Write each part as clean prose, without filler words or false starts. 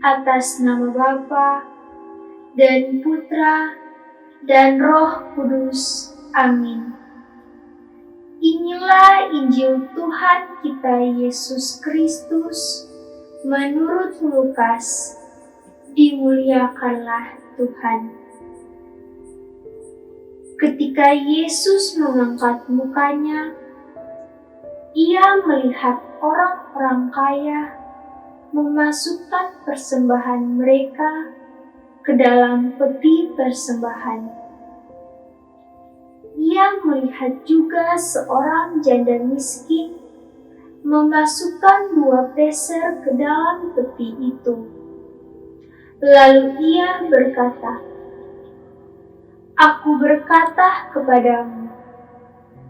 Atas nama Bapa dan Putra dan Roh Kudus. Amin. Inilah Injil Tuhan kita Yesus Kristus menurut Lukas. Dimuliakanlah Tuhan. Ketika Yesus mengangkat mukanya, ia melihat orang-orang kaya memasukkan persembahan mereka ke dalam peti persembahan. Ia melihat juga seorang janda miskin memasukkan 2 peser ke dalam peti itu. Lalu ia berkata, "Aku berkata kepadamu,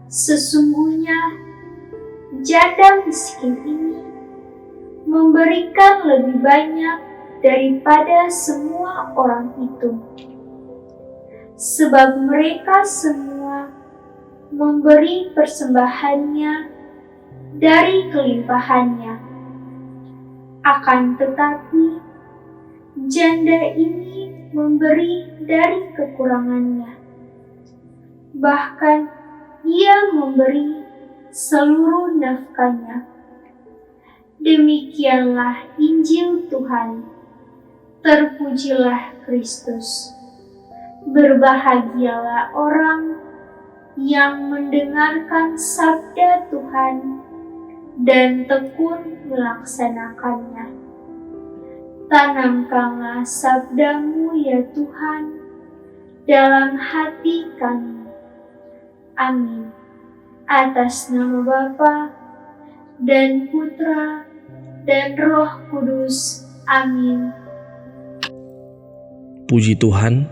sesungguhnya janda miskin ini memberikan lebih banyak daripada semua orang itu. Sebab mereka semua memberi persembahannya dari kelimpahannya. Akan tetapi, janda ini memberi dari kekurangannya. Bahkan ia memberi seluruh nafkahnya." Demikianlah Injil Tuhan. Terpujilah Kristus. Berbahagialah orang yang mendengarkan sabda Tuhan dan tekun melaksanakannya. Tanamkanlah sabdamu ya Tuhan dalam hati kami. Amin. Atas nama Bapa dan Putra dan Roh Kudus. Amin. Puji Tuhan,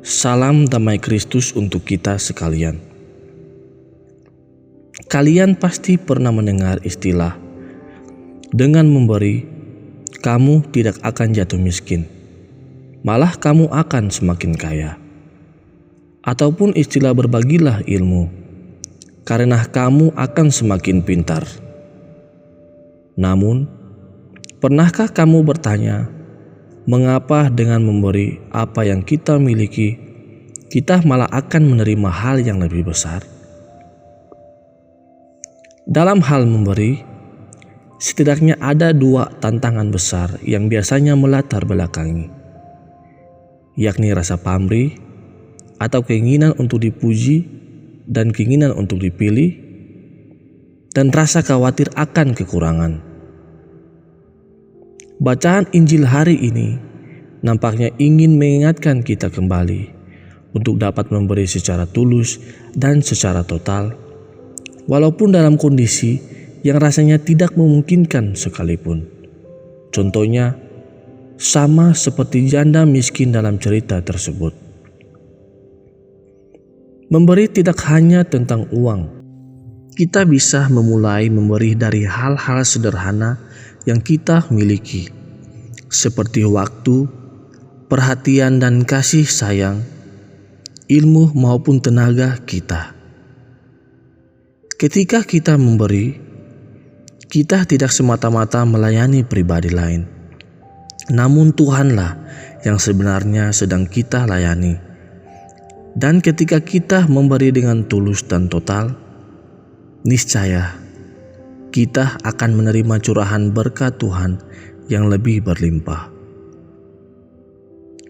salam damai Kristus untuk kita sekalian. Kalian pasti pernah mendengar istilah, dengan memberi, kamu tidak akan jatuh miskin, malah kamu akan semakin kaya. Ataupun istilah berbagilah ilmu, karena kamu akan semakin pintar. Namun, pernahkah kamu bertanya, mengapa dengan memberi apa yang kita miliki, kita malah akan menerima hal yang lebih besar? Dalam hal memberi, setidaknya ada 2 tantangan besar yang biasanya melatar belakangi, yakni rasa pamrih atau keinginan untuk dipuji dan keinginan untuk dipilih, dan rasa khawatir akan kekurangan. Bacaan Injil hari ini nampaknya ingin mengingatkan kita kembali untuk dapat memberi secara tulus dan secara total, walaupun dalam kondisi yang rasanya tidak memungkinkan sekalipun. Contohnya, sama seperti janda miskin dalam cerita tersebut. Memberi tidak hanya tentang uang. Kita bisa memulai memberi dari hal-hal sederhana yang kita miliki, seperti waktu, perhatian dan kasih sayang, ilmu maupun tenaga kita. Ketika kita memberi, kita tidak semata-mata melayani pribadi lain, namun Tuhanlah yang sebenarnya sedang kita layani. Dan ketika kita memberi dengan tulus dan total, niscaya kita akan menerima curahan berkat Tuhan yang lebih berlimpah.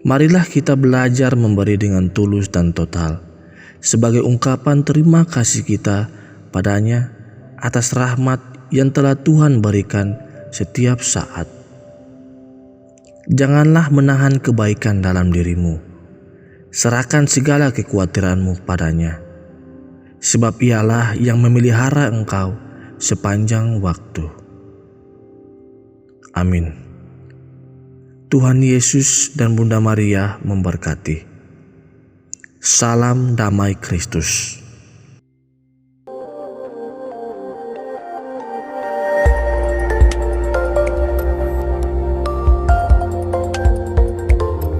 Marilah kita belajar memberi dengan tulus dan total sebagai ungkapan terima kasih kita padanya atas rahmat yang telah Tuhan berikan setiap saat. Janganlah menahan kebaikan dalam dirimu. Serahkan segala kekhawatiranmu padanya, sebab ialah yang memelihara engkau sepanjang waktu. Amin. Tuhan Yesus dan Bunda Maria memberkati. Salam damai Kristus.